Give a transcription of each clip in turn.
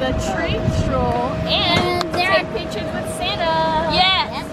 the tree stroll and take pictures with Santa. Yes.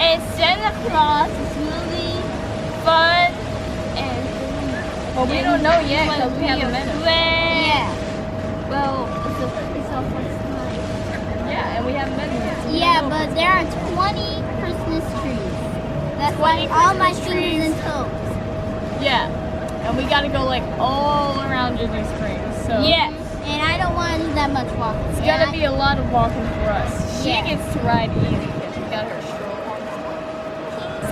And Santa Claus is really fun. And well, we don't know yet because we haven't met him. Yeah. Well, it's our first time. Yeah, and we haven't met him yet. So yeah, but there are 20 Christmas trees. That's like all my fingers and toes. Yeah. And we gotta go like all around Disney Springs. So yes. And I don't want to do that much walking. It's gonna be a lot of walking for us. She gets to ride easy because she got her stroll.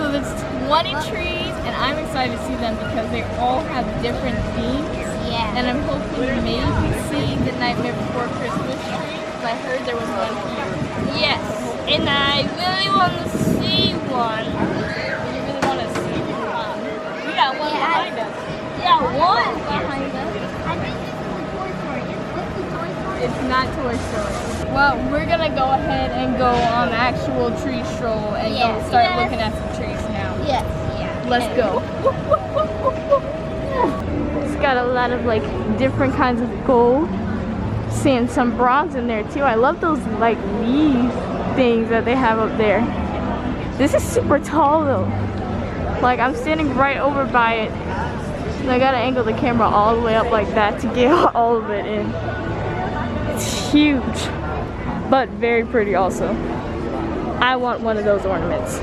So there's 20 trees, and I'm excited to see them because they all have different themes. Yeah. And I'm hoping to maybe see the Nightmare Before Christmas tree. I heard there was one here. Yes. And I really want to see one. You really want to see one? We got one behind us. Yeah, one behind us. I think this is a Toy Story. Is this the Toy Story? It's not Toy Story. Well, we're gonna go ahead and go on actual tree stroll and go start looking at some trees now. Yes. Yeah. Let's go. It's got a lot of like different kinds of gold. Seeing some bronze in there too. I love those like leaves things that they have up there. This is super tall though. Like I'm standing right over by it. And I gotta angle the camera all the way up like that to get all of it in. It's huge, but very pretty also. I want one of those ornaments.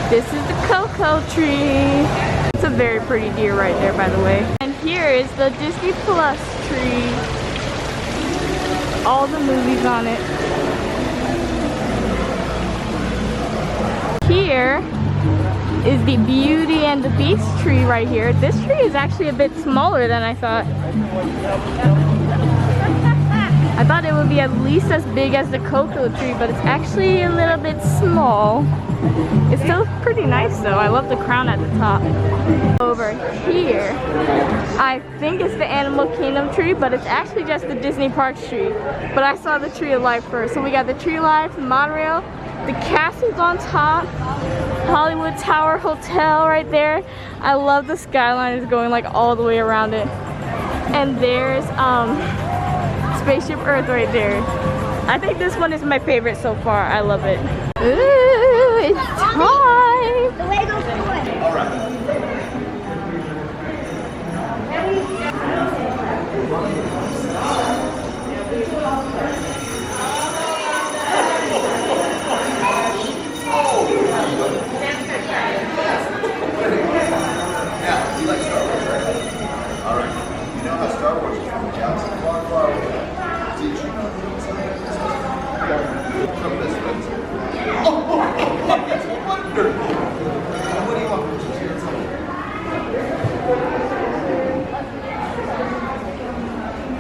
This is the cocoa tree. It's a very pretty deer right there, by the way. And here is the Disney Plus tree. All the movies on it. Here is the Beauty and the Beast tree right here. This tree is actually a bit smaller than I thought. I thought it would be at least as big as the cocoa tree, but it's actually a little bit small. It's still pretty nice though. I love the crown at the top. Over here, I think it's the Animal Kingdom tree, but it's actually just the Disney Parks tree. But I saw the Tree of Life first. So we got the Tree of Life, the monorail, the castles on top, Hollywood Tower Hotel right there. I love the skyline is going like all the way around it. And there's Spaceship Earth right there. I think this one is my favorite so far. I love it. Ooh, it's time! The way goes forward. All right. Now, you like Star Wars, right? All right. You know how Star Wars is from a galaxy far, far away? Did you know that? From this one. Oh, that's wonderful. And what do you want from here?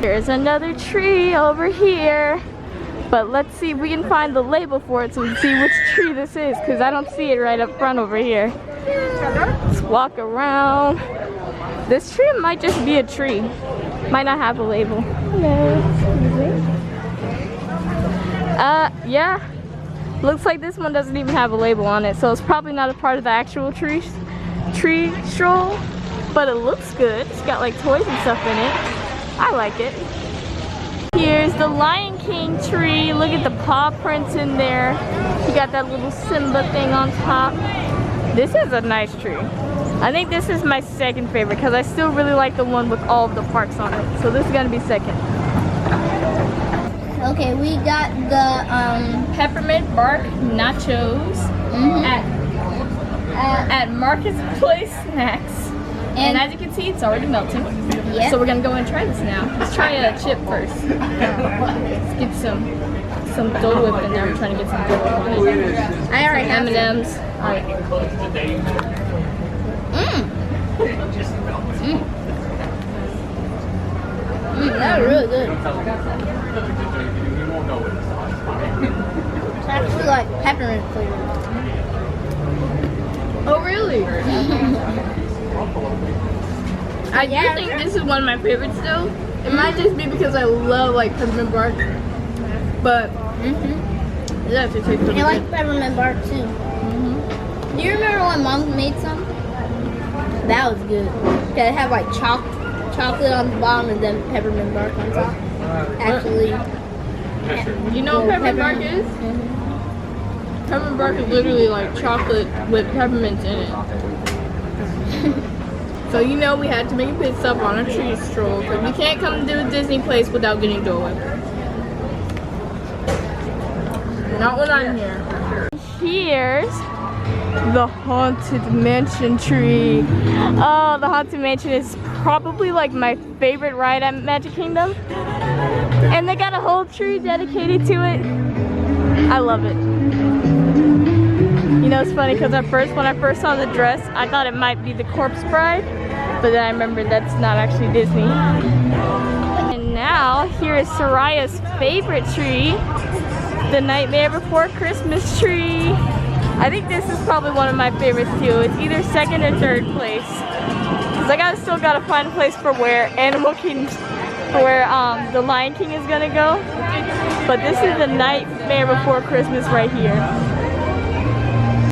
There's another tree over here. But let's see if we can find the label for it so we can see which tree this is, because I don't see it right up front over here. Let's walk around. This tree might just be a tree. Might not have a label. Hello, excuse me. Yeah. Looks like this one doesn't even have a label on it, so it's probably not a part of the actual tree stroll. But it looks good. It's got like toys and stuff in it. I like it. Here's the Lion King tree. Look at the paw prints in there. You got that little Simba thing on top. This is a nice tree. I think this is my second favorite because I still really like the one with all of the parks on it. So this is gonna be second. Okay, we got the Peppermint bark nachos at Marketplace Snacks. And as you can see, it's already melting. Yep. So we're gonna go and try this now. Let's try a chip first. Let's get some dole whip in there. We're trying to get some dole whip. I already have M&M's. Alright. That was really good. It's actually like peppermint flavored. Oh really? I do think this is one of my favorites though. It might just be because I love like peppermint bark. But it actually tastes really I good. like peppermint bark too. Do you remember when Mom made some? That was good. It had like chocolate on the bottom and then peppermint bark on top. Actually, You know what peppermint bark is? Peppermint bark is literally like chocolate with peppermint in it. So you know we had to make a pit stop on a tree stroll because we can't come to a Disney place without getting dole. Not when I'm here. Here's the Haunted Mansion tree. Oh, the Haunted Mansion is probably like my favorite ride at Magic Kingdom. And they got a whole tree dedicated to it. I love it. You know, it's funny because when I first saw the dress, I thought it might be the Corpse Bride, but then I remembered that's not actually Disney. And now, here is Soraya's favorite tree, the Nightmare Before Christmas tree. I think this is probably one of my favorites too. It's either second or third place. Because I still gotta find a place for where the Lion King is gonna go. But this is the Nightmare Before Christmas right here.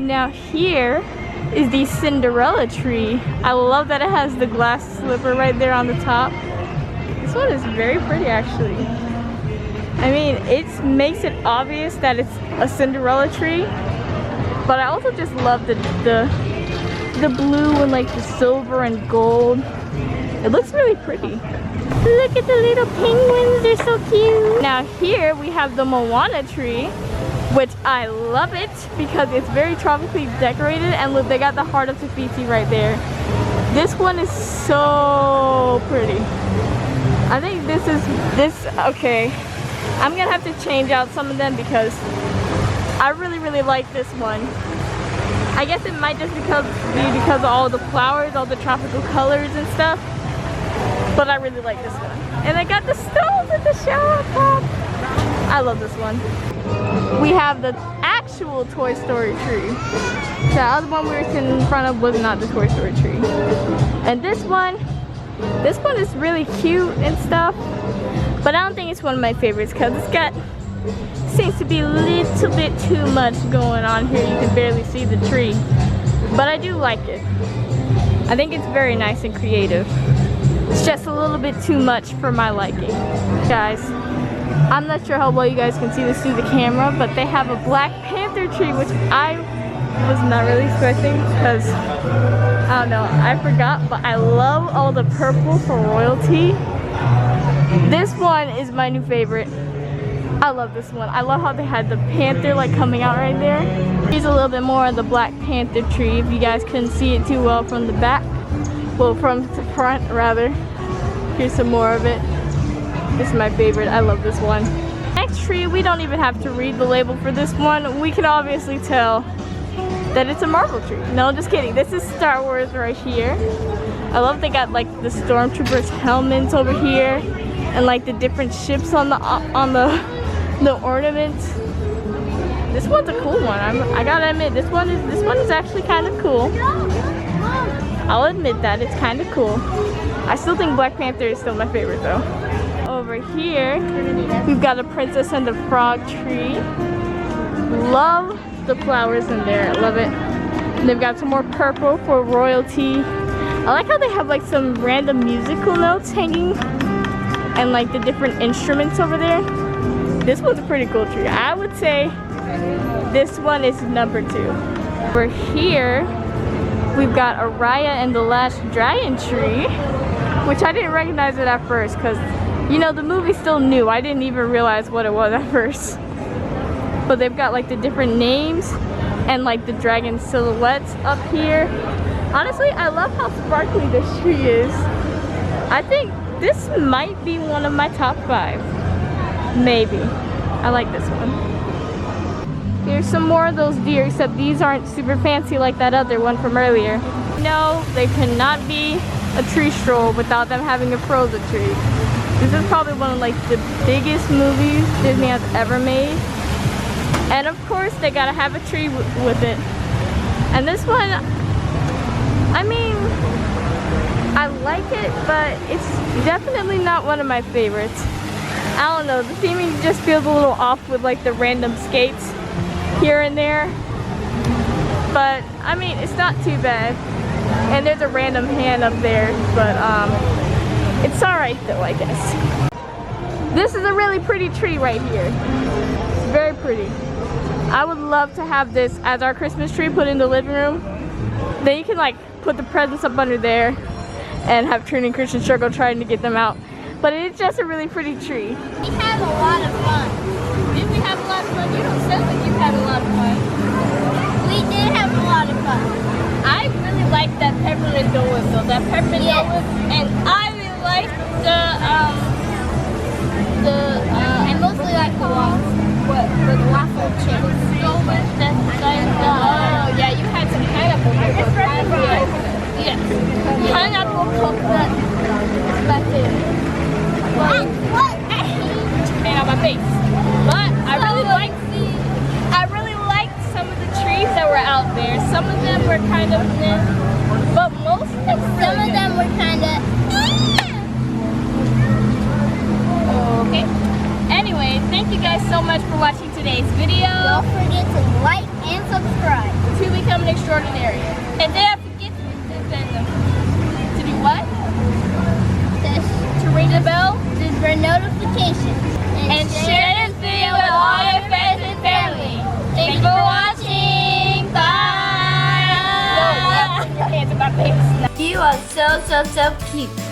Now here is the Cinderella Tree. I love that it has the glass slipper right there on the top. This one is very pretty actually. I mean, it makes it obvious that it's a Cinderella tree. But I also just love the blue and like the silver and gold. It looks really pretty. Look at the little penguins, they're so cute. Now here we have the Moana Tree, which I love it because it's very tropically decorated, and look, they got the heart of Tafiti right there. This one is so pretty. I think okay. I'm gonna have to change out some of them because I really like this one. I guess it might just be because of all the flowers, all the tropical colors and stuff. But I really like this one. And I got the stones at the shower pop. I love this one. We have the actual Toy Story tree. The other one we were sitting in front of was not the Toy Story tree. And this one is really cute and stuff. But I don't think it's one of my favorites because seems to be a little bit too much going on here. You can barely see the tree. But I do like it. I think it's very nice and creative. It's just a little bit too much for my liking. Guys, I'm not sure how well you guys can see this through the camera, but they have a Black Panther tree, which I was not really expecting because, I don't know, I forgot, but I love all the purple for royalty. This one is my new favorite. I love this one. I love how they had the panther like coming out right there. Here's a little bit more of the Black Panther tree if you guys couldn't see it too well from the back. Well, from the front rather. Here's some more of it. This is my favorite. I love this one. Next tree, we don't even have to read the label for this one. We can obviously tell that it's a Marvel tree. No, just kidding. This is Star Wars right here. I love they got like the stormtroopers helmets over here and like the different ships on the ornaments. This one's a cool one. I gotta admit, this one is actually kind of cool. I'll admit that it's kind of cool. I still think Black Panther is still my favorite though. Over here, we've got a Princess and the Frog tree. Love the flowers in there. I love it. And they've got some more purple for royalty. I like how they have like some random musical notes hanging and like the different instruments over there. This one's a pretty cool tree. I would say this one is number 2. Over here, we've got a Raya and the Last Dragon tree, which I didn't recognize it at first because, you know, the movie's still new. I didn't even realize what it was at first. But they've got like the different names and like the dragon silhouettes up here. Honestly, I love how sparkly this tree is. I think this might be one of my top 5. Maybe. I like this one. Here's some more of those deer, except these aren't super fancy like that other one from earlier. No, they cannot be a tree stroll without them having a Frozen tree. This is probably one of like the biggest movies Disney has ever made. And of course, they gotta have a tree with it. And this one, I mean, I like it, but it's definitely not one of my favorites. I don't know, the theming just feels a little off with like the random skates here and there. But I mean, it's not too bad. And there's a random hand up there, but it's alright though, I guess. This is a really pretty tree right here. It's very pretty. I would love to have this as our Christmas tree put in the living room. Then you can like put the presents up under there and have Trinity and Christian struggle trying to get them out. But it's just a really pretty tree. We had a lot of fun. Did we have a lot of fun? You don't sound like you had a lot of fun. We did have a lot of fun. I really like that peppermint dole whip though. That peppermint dole whip, and I really like I mostly like the waffle chips. Oh yeah, you had some pineapple. Yes. Pineapple coconut. That's it. What? Made on my face. But I really liked some of the trees that were out there. Some of them were kind of thin, but most of them were Some of them were kind of. okay. Anyway, thank you guys so much for watching today's video. Don't forget to like and subscribe To become an extraordinarian. And then forget to do what? to To ring the bell for notifications and share this video with all your friends and family. Thank you for watching. Bye. Whoa, your hands in my face. You are so cute.